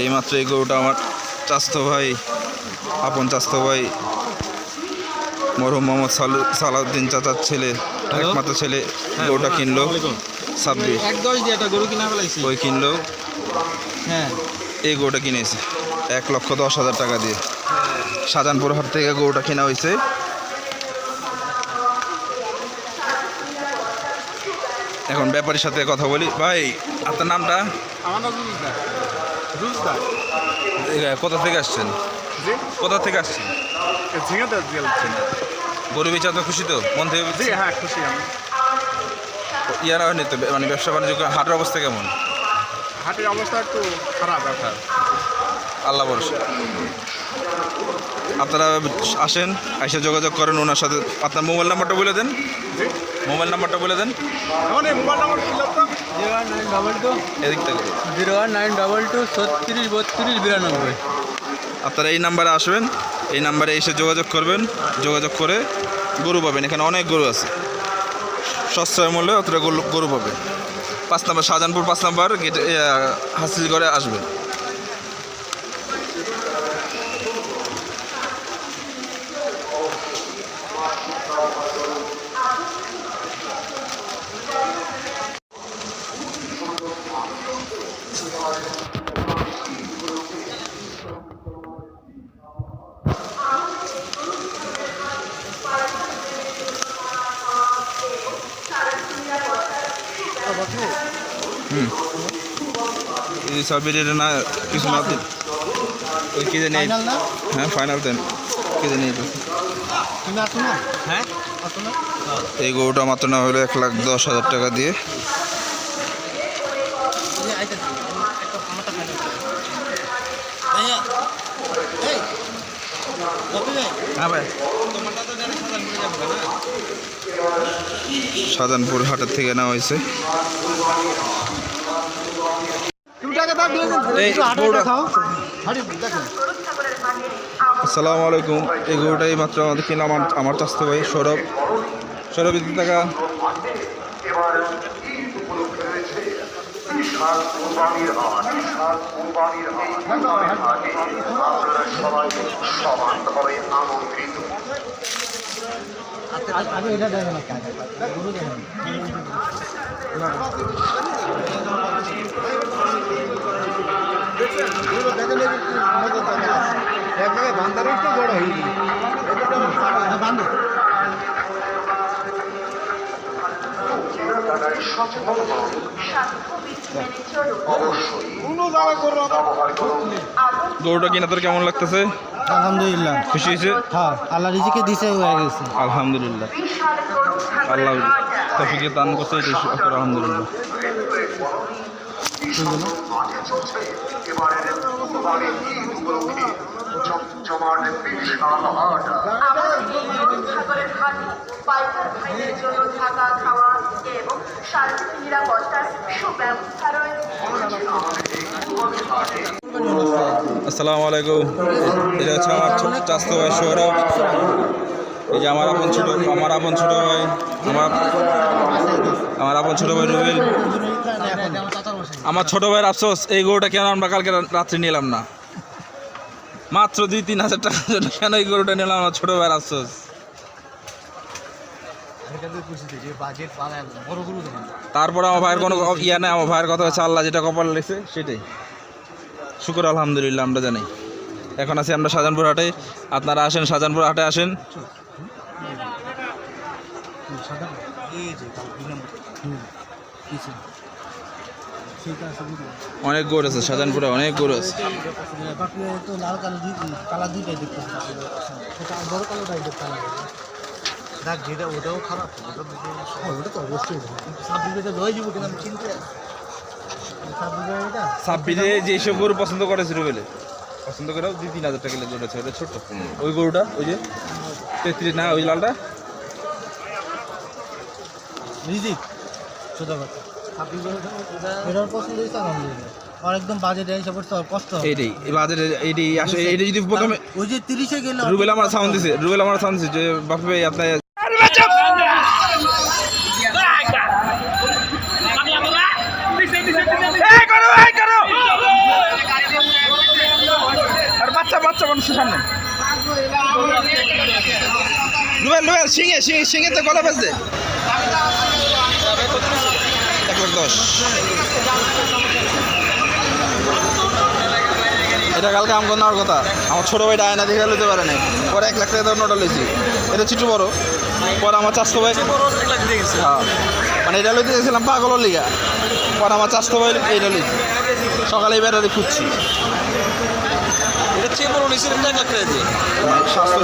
এইমাত্র এই গরুটা আমার চাচাতো ভাই, আপন চাচাতো ভাই মরহুম মোহাম্মদ সালাউদ্দিন চাচার ছেলে, একমাত্র ছেলে গরুটা কিনলো 26 ওই কিনলো। হ্যাঁ, এই গরুটা কিনেছে 1,10,000 টাকা দিয়ে। শাহজাহানপুর হাট থেকে গরুটা কেনা হয়েছে। এখন ব্যাপারীর সাথে কথা বলি। ভাই, আপনার নামটা? কোথা থেকে আসছেন? কোথা থেকে আসছেন? গরু বেচা তো খুশি তো মন থেকে? হ্যাঁ, খুশি আমি। ইয়ারা হয়নি তো, মানে ব্যবসা বাণিজ্য হাটের অবস্থা কেমন? হাটের অবস্থা একটু খারাপ এখন। আল্লাহ ভরসা। আপনারা আসেন, এসে যোগাযোগ করেন ওনার সাথে। আপনার মোবাইল নাম্বারটা বলে দেন। মোবাইল নাম্বারটা বলে দেন। মোবাইল নাম্বার 01922 এদিক থেকে 01922 36 32 92। আপনারা এই নাম্বারে আসবেন, এই নাম্বারে এসে যোগাযোগ করবেন। যোগাযোগ করে গরু পাবেন। এখানে অনেক গরু আছে, সস্তায় মূল্যে অতটা গরু পাবে। 5 নম্বর শাহজাহানপুর 5 নম্বর গেটে হাসিলগড়ে আসবেন। এই সাবিরের না কিছু না দিন ওই কি জানি। হ্যাঁ, ফাইনাল দেন। কি জানি হ্যাঁ, এই গরুটা মাত্র না হলো 1,10,000 টাকা দিয়ে। হ্যাঁ ভাই, শাহজাহানপুর হাটের থেকে নেওয়া হয়েছে। আসসালামু আলাইকুম। এই গরুটাই মাত্র আমাদের কিনলাম আমার চাচাতো ভাই সৌরভ টাকা। গরুটা কিনা তোর কেমন লাগতেছে? আলহামদুলিল্লাহ, খুশি হয়েছে? হ্যাঁ, আল্লাহ রিজিকে দিছে হয়ে গেছে। আলহামদুলিল্লাহ, আল্লাহ তৌফিকে দান করছে, এটাই শুকর আলহামদুলিল্লাহ। আসসালামু আলাইকুম। এটা হচ্ছে আমার চাচাতো ভাই সৌরভ। এই যে আমার আপন ছোট ভাই, আমার আপন ছোট ভাই রুবেল। আমার ছোট ভাইয়ের আফসোস, এই গরুটা কেন আমরা কালকে রাত্রে নিলাম না। মাত্র 2-3 হাজার টাকার জন্য কেন এই গরুটা নিলাম, আমার ছোট ভাইয়ের আফসোস। তারপর আমার ভাইয়ের কোনো ইয়া নেই। আমার ভাইয়ের কথা হচ্ছে আল্লাহ যেটা কপাল লেগেছে সেটাই শুকর আলহামদুলিল্লাহ আমরা জানি। এখন আছি আমরা শাহজাহানপুর হাটে। আপনারা আসেন, শাহজাহানপুর হাটে আসেন। অনেক গরু আছে শাহজাহানপুরে, অনেক গরু আছে। ওটাও খারাপ, ওটা তো অবশ্যই সাব্বিরে যেসব গরু পছন্দ করেছিল বলে পছন্দ করেও 2-3 হাজার টাকা জোড়াছে। ওটা ছোট, ওই গরুটা ওই যে 33 না, ওই লালটা রিজিক একদম বাজেট কষ্ট। এইটাই আসলে এইটা যদি প্রথমে ওই যে 30-এ গেল। রুবেল আমার সাউন্ড দিছে যে বাপি ভাই আপনার সামনে রুবেল রুবেল সিঙে সিঙে সিঙে তো গলা বাজছে 1,10,000 এটা কালকে আমগো নেওয়ার কথা আমার ছোটো ভাইটা আয়না দেখে লইতে পারে নাই পরে 1 লাখ টাকা দেওয়ার নোটা লইছি এটা ছোটো বড় পরে আমার চাষতো ভাই হ্যাঁ মানে এটা লইতে গেছিলাম পাগলের লিগা পরে আমার চাষতো ভাই এইটা লইছি সকালে এই ব্যাটারি খুঁজছি এটা চেয়ে বড় নিচে 1 লাখ টাকা দিয়ে স্বাস্থ্য